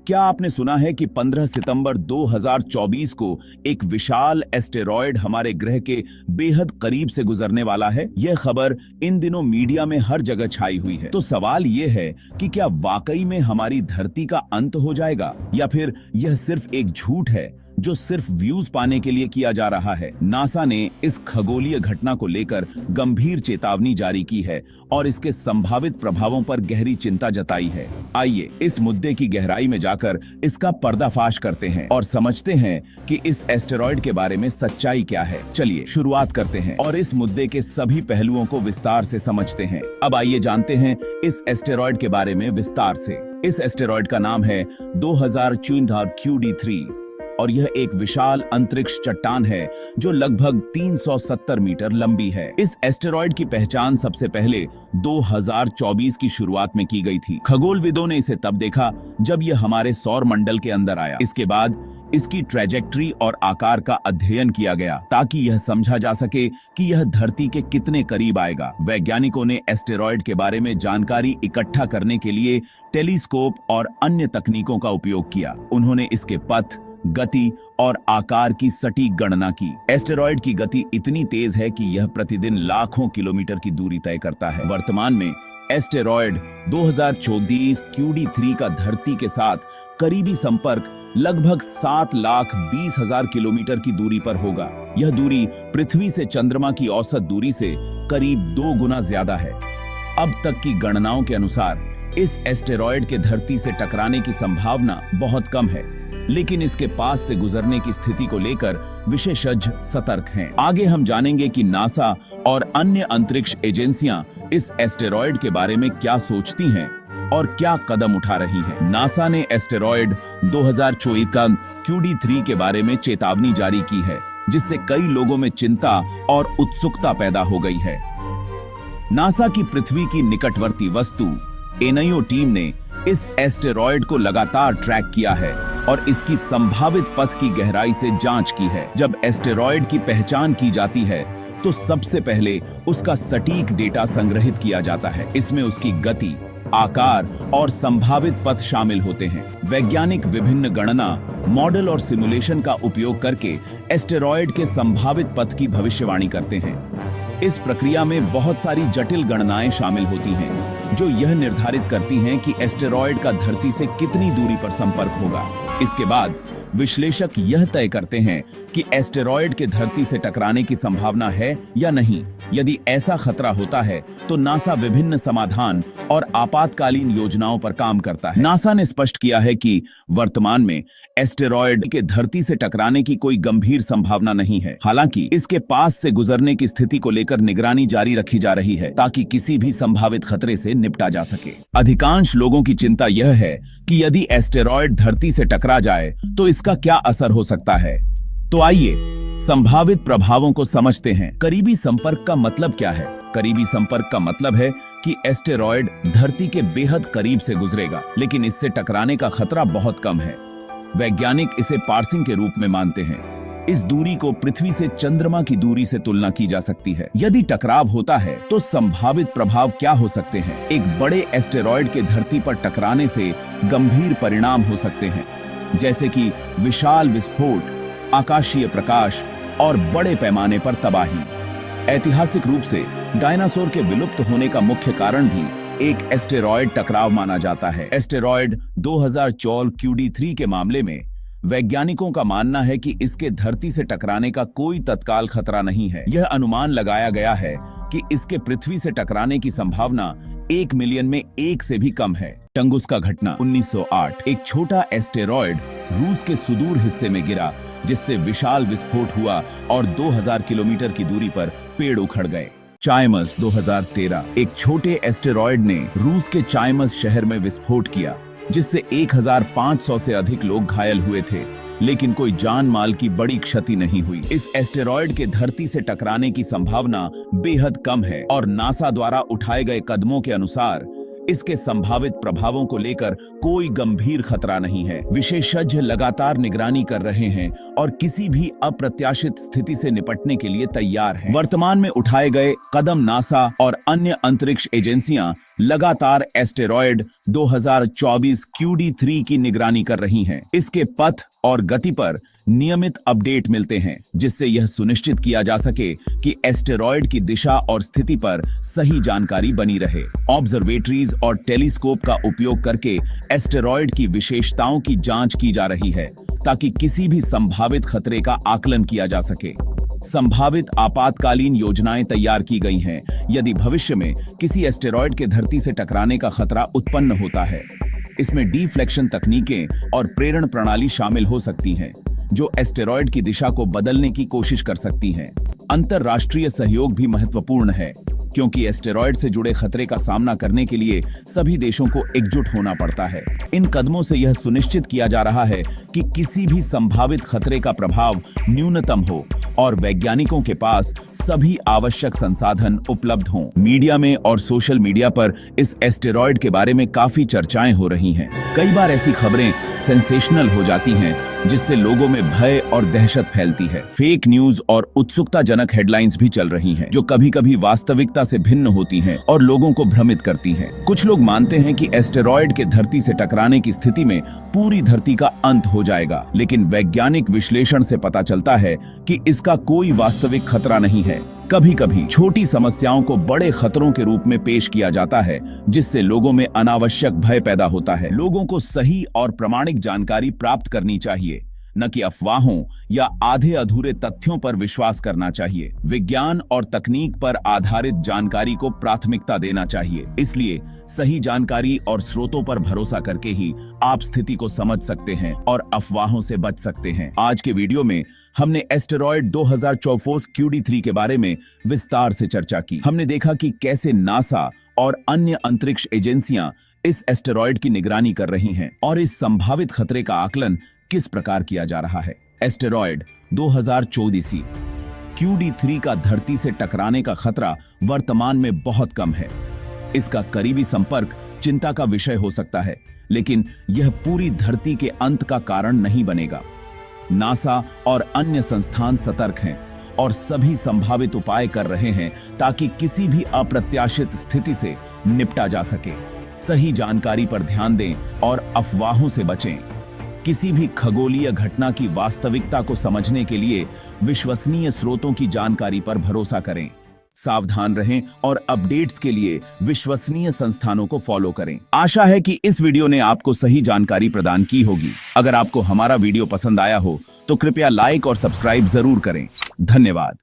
क्या आपने सुना है कि 15 सितंबर 2024 को एक विशाल एस्टेरॉयड हमारे ग्रह के बेहद करीब से गुजरने वाला है। यह खबर इन दिनों मीडिया में हर जगह छाई हुई है। तो सवाल यह है कि क्या वाकई में हमारी धरती का अंत हो जाएगा या फिर यह सिर्फ एक झूठ है जो सिर्फ व्यूज पाने के लिए किया जा रहा है। नासा ने इस खगोलीय घटना को लेकर गंभीर चेतावनी जारी की है और इसके संभावित प्रभावों पर गहरी चिंता जताई है। आइए इस मुद्दे की गहराई में जाकर इसका पर्दाफाश करते हैं और समझते हैं कि इस एस्टेरॉयड के बारे में सच्चाई क्या है। चलिए शुरुआत करते हैं और इस मुद्दे के सभी पहलुओं को विस्तार से समझते हैं। अब आइए जानते हैं इस एस्टेरॉयड के बारे में विस्तार से। इस एस्टेरॉयड का नाम है 2024 QD3 और यह एक विशाल अंतरिक्ष चट्टान है जो लगभग 370 मीटर लंबी है। इस एस्टेरॉयड की पहचान सबसे पहले 2024 की शुरुआत में की गई थी। खगोलविदों ने इसे तब देखा जब यह हमारे सौर मंडल के अंदर आया। इसके बाद इसकी ट्रैजेक्टरी और आकार का अध्ययन किया गया ताकि यह समझा जा सके कि यह धरती के कितने करीब आएगा। वैज्ञानिकों ने एस्टेरॉयड के बारे में जानकारी इकट्ठा करने के लिए टेलीस्कोप और अन्य तकनीकों का उपयोग किया। उन्होंने इसके पथ, गति और आकार की सटीक गणना की। एस्टेरॉयड की गति इतनी तेज है कि यह प्रतिदिन लाखों किलोमीटर की दूरी तय करता है। वर्तमान में एस्टेरॉयड 2024 QD3 का धरती के साथ करीबी संपर्क लगभग 7,20,000 किलोमीटर की दूरी पर होगा। यह दूरी पृथ्वी से चंद्रमा की औसत दूरी से करीब 2 गुना ज्यादा है। अब तक की गणनाओं के अनुसार इस एस्टेरॉयड के धरती से टकराने की संभावना बहुत कम है, लेकिन इसके पास से गुजरने की स्थिति को लेकर विशेषज्ञ सतर्क हैं। आगे हम जानेंगे कि नासा और अन्य अंतरिक्ष एजेंसियां इस एस्टेरॉयड के बारे में क्या सोचती हैं और क्या कदम उठा रही हैं। नासा ने एस्टेरॉयड 2024 का QD3 के बारे में चेतावनी जारी की है, जिससे कई लोगों में चिंता और उत्सुकता पैदा हो गई है। नासा की पृथ्वी की निकटवर्ती वस्तु NIO टीम ने इस एस्टेरॉयड को लगातार ट्रैक किया है और इसकी संभावित पथ की गहराई से जांच की है। जब एस्टेरॉयड की पहचान की जाती है तो सबसे पहले उसका सटीक डेटा संग्रहित किया जाता है। इसमें उसकी गति, आकार और संभावित पथ शामिल होते हैं। वैज्ञानिक विभिन्न गणना, मॉडल और सिमुलेशन का उपयोग करके एस्टेरॉयड के संभावित पथ की भविष्यवाणी करते हैं। इस प्रक्रिया में बहुत सारी जटिल गणनाएं शामिल होती हैं जो यह निर्धारित करती हैं कि एस्टेरॉयड का धरती से कितनी दूरी पर संपर्क होगा। इसके बाद विश्लेषक यह तय करते हैं कि एस्टेरॉयड के धरती से टकराने की संभावना है या नहीं। यदि ऐसा खतरा होता है तो नासा विभिन्न समाधान और आपातकालीन योजनाओं पर काम करता है। नासा ने स्पष्ट किया है कि वर्तमान में एस्टेरॉयड के धरती से टकराने की कोई गंभीर संभावना नहीं है। हालांकि इसके पास से गुजरने की स्थिति को लेकर निगरानी जारी रखी जा रही है ताकि किसी भी संभावित खतरे से निपटा जा सके। अधिकांश लोगों की चिंता यह है कि यदि एस्टेरॉयड धरती से टकरा जाए तो इसका क्या असर हो सकता है। तो आइए संभावित प्रभावों को समझते हैं। करीबी संपर्क का मतलब क्या है? करीबी संपर्क का मतलब है कि एस्टेरॉयड धरती के बेहद करीब से गुजरेगा, लेकिन इससे टकराने का खतरा बहुत कम है। वैज्ञानिक इसे पार्सिंग के रूप में मानते हैं। इस दूरी को पृथ्वी से चंद्रमा की दूरी से तुलना की जा सकती है। यदि टकराव होता है तो संभावित प्रभाव क्या हो सकते हैं? एक बड़े एस्टेरॉयड के धरती पर टकराने से गंभीर परिणाम हो सकते हैं, जैसे कि विशाल विस्फोट, आकाशीय प्रकाश और बड़े पैमाने पर तबाही। ऐतिहासिक रूप से डायनासोर के विलुप्त होने का मुख्य कारण भी एक एस्टेरॉयड टकराव माना जाता है। एस्टेरॉयड 2024 QD3 के मामले में वैज्ञानिकों का मानना है कि इसके धरती से टकराने का कोई तत्काल खतरा नहीं है। यह अनुमान लगाया गया है कि इसके पृथ्वी से टकराने की संभावना 1 मिलियन में 1 से भी कम है। टंगुस्का घटना 1908, एक छोटा एस्टेरॉयड रूस के सुदूर हिस्से में गिरा, जिससे विशाल विस्फोट हुआ और 2000 किलोमीटर की दूरी पर पेड़ उखड़ गए। चायमस 2013, एक छोटे एस्टेरॉयड ने रूस के चायमस शहर में विस्फोट किया, जिससे 1500 से अधिक लोग घायल हुए थे, लेकिन कोई जान माल की बड़ी क्षति नहीं हुई। इस एस्टेरॉयड के धरती से टकराने की संभावना बेहद कम है और नासा द्वारा उठाए गए कदमों के अनुसार इसके संभावित प्रभावों को लेकर कोई गंभीर खतरा नहीं है। विशेषज्ञ लगातार निगरानी कर रहे हैं और किसी भी अप्रत्याशित स्थिति से निपटने के लिए तैयार हैं। वर्तमान में उठाए गए कदम नासा और अन्य अंतरिक्ष एजेंसियां लगातार एस्टेरॉयड 2024 QD3 की निगरानी कर रही हैं। इसके पथ और गति पर नियमित अपडेट मिलते हैं, जिससे यह सुनिश्चित किया जा सके कि एस्टेरॉयड की दिशा और स्थिति पर सही जानकारी बनी रहे। ऑब्जर्वेटरीज और टेलीस्कोप का उपयोग करके एस्टेरॉयड की विशेषताओं की जांच की जा रही है, ताकि किसी भी संभावित खतरे का आकलन किया जा सके। संभावित आपातकालीन योजनाएं तैयार की गई हैं यदि भविष्य में किसी एस्टेरॉयड के धरती से टकराने का खतरा उत्पन्न होता है। इसमें डिफ्लेक्शन तकनीकें और प्रेरण प्रणाली शामिल हो सकती हैं, जो एस्टेरॉयड की दिशा को बदलने की कोशिश कर सकती हैं। अंतरराष्ट्रीय सहयोग भी महत्वपूर्ण है, क्योंकि एस्टेरॉयड से जुड़े खतरे का सामना करने के लिए सभी देशों को एकजुट होना पड़ता है। इन कदमों से यह सुनिश्चित किया जा रहा है कि किसी भी संभावित खतरे का प्रभाव न्यूनतम हो और वैज्ञानिकों के पास सभी आवश्यक संसाधन उपलब्ध हों। मीडिया में और सोशल मीडिया पर इस एस्टेरॉयड के बारे में काफी चर्चाएं हो रही हैं। कई बार ऐसी खबरें सेंसेशनल हो जाती हैं, जिससे लोगों में भय और दहशत फैलती है। फेक न्यूज और उत्सुकताजनक हेडलाइंस भी चल रही हैं, जो कभी-कभी वास्तविकता से भिन्न होती हैं और लोगों को भ्रमित करती हैं। कुछ लोग मानते हैं कि एस्टेरॉयड के धरती से टकराने की स्थिति में पूरी धरती का अंत हो जाएगा, लेकिन वैज्ञानिक विश्लेषण से पता चलता है कि इसका कोई वास्तविक खतरा नहीं है। कभी-कभी छोटी समस्याओं को बड़े खतरों के रूप में पेश किया जाता है, जिससे लोगों में अनावश्यक भय पैदा होता है। लोगों को सही और प्रामाणिक जानकारी प्राप्त करनी चाहिए, न कि अफवाहों या आधे अधूरे तथ्यों पर विश्वास करना चाहिए। विज्ञान और तकनीक पर आधारित जानकारी को प्राथमिकता देना चाहिए। इसलिए सही जानकारी और स्रोतों पर भरोसा करके ही आप स्थिति को समझ सकते हैं और अफवाहों से बच सकते हैं। आज के वीडियो में हमने एस्टेरॉयड 2024 QD3 के बारे में विस्तार से चर्चा की। हमने देखा कि कैसे नासा और अन्य अंतरिक्ष एजेंसियां इस एस्टेरॉयड की निगरानी कर रही हैं और इस संभावित खतरे का आकलन किस प्रकार किया जा रहा है। एस्टेरॉयड 2024 QD3 का धरती से टकराने का खतरा वर्तमान में बहुत कम है। इसका करीबी संपर्क चिंता का विषय हो सकता है, लेकिन यह पूरी धरती के अंत का कारण नहीं बनेगा। नासा और अन्य संस्थान सतर्क हैं और सभी संभावित उपाय कर रहे हैं ताकि किसी भी अप्रत्याशित स्थिति से निपटा जा सके। सही जानकारी पर ध्यान दें और अफवाहों से बचें। किसी भी खगोलीय घटना की वास्तविकता को समझने के लिए विश्वसनीय स्रोतों की जानकारी पर भरोसा करें। सावधान रहें और अपडेट्स के लिए विश्वसनीय संस्थानों को फॉलो करें। आशा है कि इस वीडियो ने आपको सही जानकारी प्रदान की होगी। अगर आपको हमारा वीडियो पसंद आया हो तो कृपया लाइक और सब्सक्राइब जरूर करें। धन्यवाद।